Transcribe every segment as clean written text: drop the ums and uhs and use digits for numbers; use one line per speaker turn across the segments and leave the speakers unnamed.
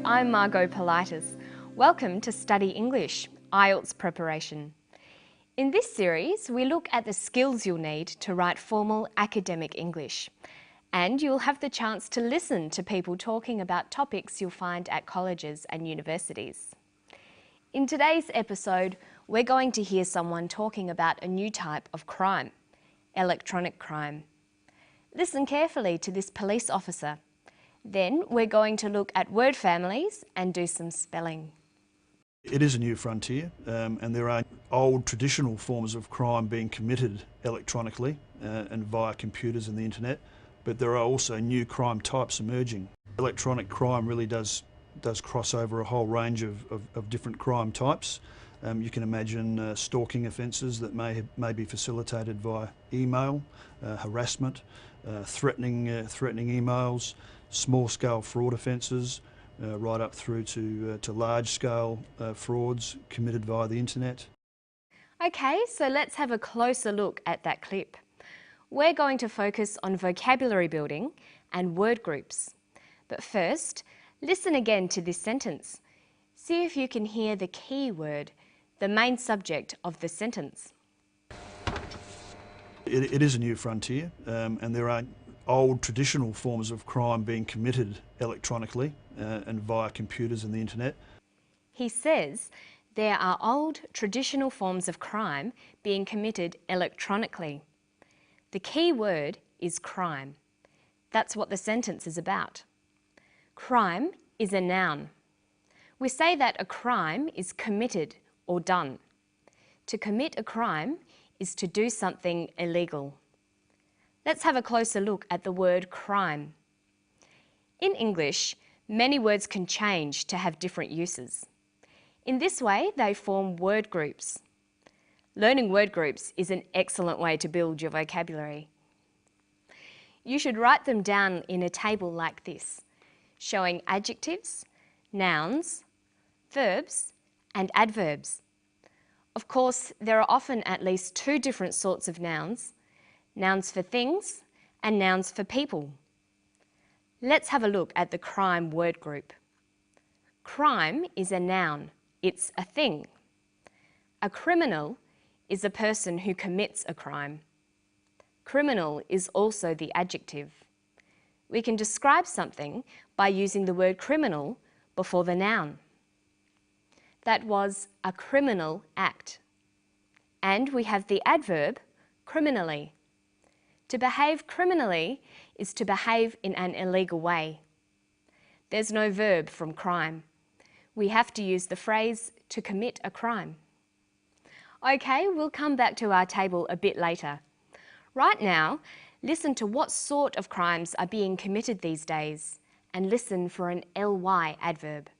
I'm Margot Politis. Welcome to Study English, IELTS preparation. In this series, we look at the skills you'll need to write formal academic English. And you'll have the chance to listen to people talking about topics you'll find at colleges and universities. In today's episode, we're going to hear someone talking about a new type of crime, electronic crime. Listen carefully to this police officer. Then we're going to look at word families and do some spelling.
It is a new frontier, and there are old traditional forms of crime being committed electronically and via computers and the internet, but there are also new crime types emerging. Electronic crime really does cross over a whole range of different crime types. You can imagine stalking offences that may be facilitated via email, harassment, threatening emails, small-scale fraud offences, right up through to large-scale frauds committed via the internet.
Okay, so let's have a closer look at that clip. We're going to focus on vocabulary building and word groups. But first, listen again to this sentence. See if you can hear the key word, the main subject of the sentence.
It is a new frontier, and there are old traditional forms of crime being committed electronically and via computers and the internet.
He says there are old traditional forms of crime being committed electronically. The key word is crime. That's what the sentence is about. Crime is a noun. We say that a crime is committed or done. To commit a crime is to do something illegal. Let's have a closer look at the word crime. In English, many words can change to have different uses. In this way, they form word groups. Learning word groups is an excellent way to build your vocabulary. You should write them down in a table like this, showing adjectives, nouns, verbs, and adverbs. Of course, there are often at least two different sorts of nouns, nouns for things and nouns for people. Let's have a look at the crime word group. Crime is a noun, it's a thing. A criminal is a person who commits a crime. Criminal is also the adjective. We can describe something by using the word criminal before the noun. That was a criminal act. And we have the adverb criminally. To behave criminally is to behave in an illegal way. There's no verb from crime. We have to use the phrase to commit a crime. Okay, we'll come back to our table a bit later. Right now, listen to what sort of crimes are being committed these days and listen for an ly adverb.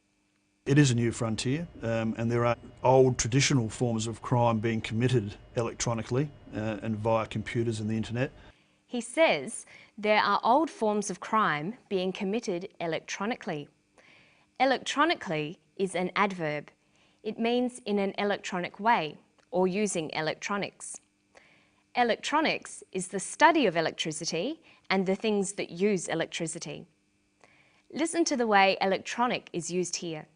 It is a new frontier, and there are old traditional forms of crime being committed electronically and via computers and the internet.
He says there are old forms of crime being committed electronically. Electronically is an adverb. It means in an electronic way or using electronics. Electronics is the study of electricity and the things that use electricity. Listen to the way electronic is used here.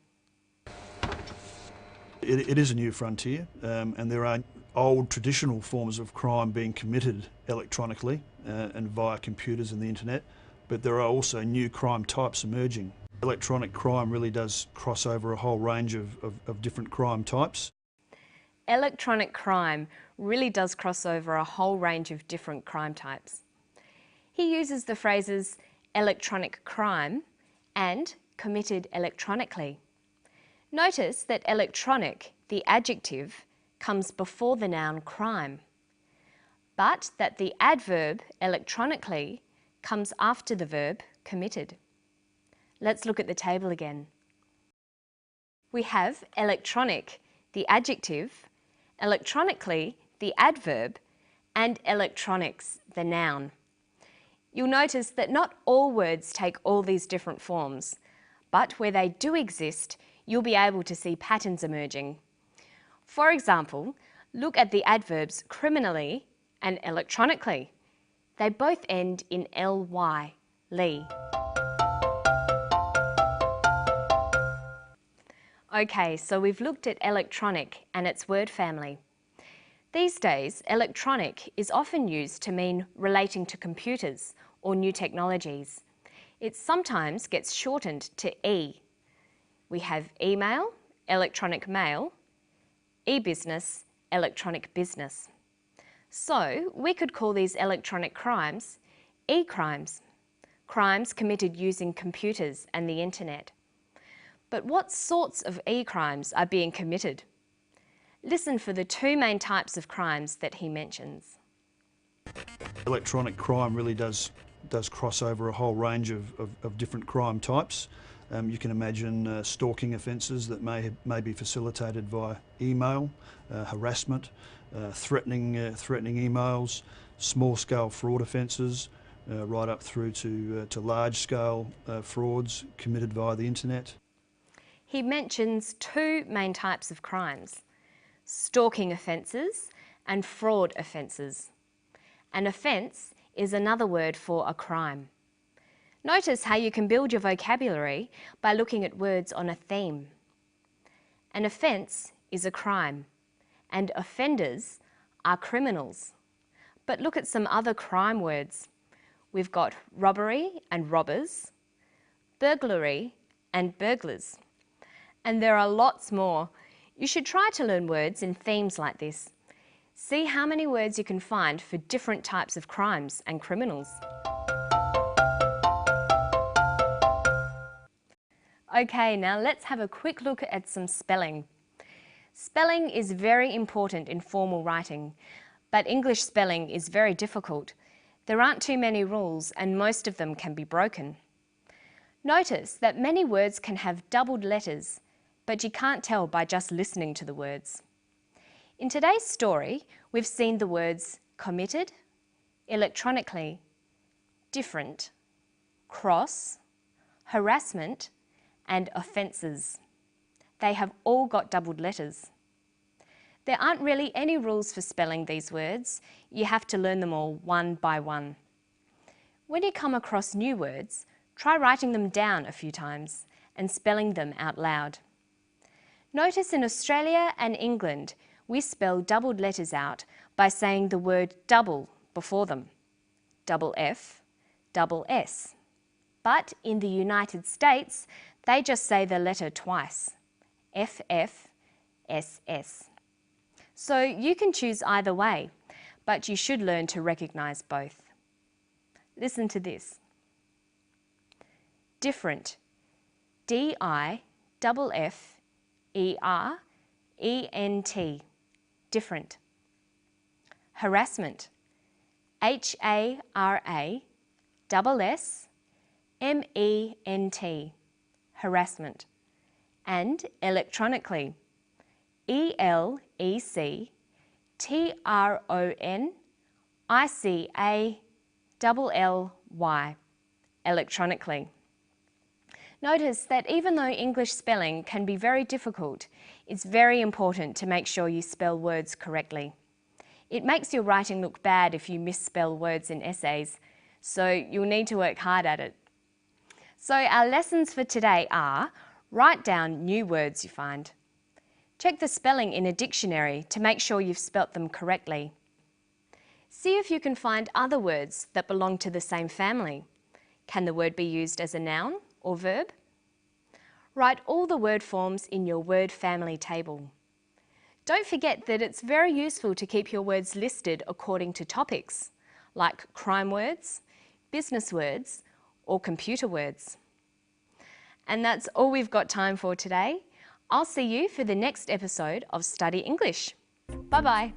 It is a new frontier, and there are old traditional forms of crime being committed electronically and via computers and the internet, but there are also new crime types emerging. Electronic crime really does cross over a whole range of different crime types.
Electronic crime really does cross over a whole range of different crime types. He uses the phrases electronic crime and committed electronically. Notice that electronic, the adjective, comes before the noun crime, but that the adverb electronically comes after the verb committed. Let's look at the table again. We have electronic, the adjective, electronically, the adverb, and electronics, the noun. You'll notice that not all words take all these different forms, but where they do exist, you'll be able to see patterns emerging. For example, look at the adverbs criminally and electronically. They both end in ly, ly. Okay, so we've looked at electronic and its word family. These days, electronic is often used to mean relating to computers or new technologies. It sometimes gets shortened to E. We have email, electronic mail, e-business, electronic business. So we could call these electronic crimes e-crimes, crimes committed using computers and the internet. But what sorts of e-crimes are being committed? Listen for the two main types of crimes that he mentions.
Electronic crime really does cross over a whole range of different crime types. You can imagine stalking offences that may be facilitated via email, harassment, threatening emails, small-scale fraud offences, right up through to large-scale frauds committed via the internet.
He mentions two main types of crimes: stalking offences and fraud offences. An offence is another word for a crime. Notice how you can build your vocabulary by looking at words on a theme. An offence is a crime, and offenders are criminals. But look at some other crime words. We've got robbery and robbers, burglary and burglars. And there are lots more. You should try to learn words in themes like this. See how many words you can find for different types of crimes and criminals. Okay, now let's have a quick look at some spelling. Spelling is very important in formal writing, but English spelling is very difficult. There aren't too many rules and most of them can be broken. Notice that many words can have doubled letters, but you can't tell by just listening to the words. In today's story, we've seen the words committed, electronically, different, cross, harassment, and offences. They have all got doubled letters. There aren't really any rules for spelling these words. You have to learn them all one by one. When you come across new words, try writing them down a few times and spelling them out loud. Notice in Australia and England, we spell doubled letters out by saying the word double before them. Double F, double S. But in the United States, they just say the letter twice. FF, SS. So you can choose either way, but you should learn to recognise both. Listen to this. Different. D-I-F-F-E-R-E-N-T. Different. Harassment. H-A-R-A-S-S-M-E-N-T. Harassment. And electronically. E-L-E-C-T-R-O-N-I-C-A-L-L-Y. Electronically. Notice that even though English spelling can be very difficult, it's very important to make sure you spell words correctly. It makes your writing look bad if you misspell words in essays, so you'll need to work hard at it. So our lessons for today are: write down new words you find. Check the spelling in a dictionary to make sure you've spelt them correctly. See if you can find other words that belong to the same family. Can the word be used as a noun or verb? Write all the word forms in your word family table. Don't forget that it's very useful to keep your words listed according to topics, like crime words, business words, or computer words. And that's all we've got time for today. I'll see you for the next episode of Study English. Bye-bye.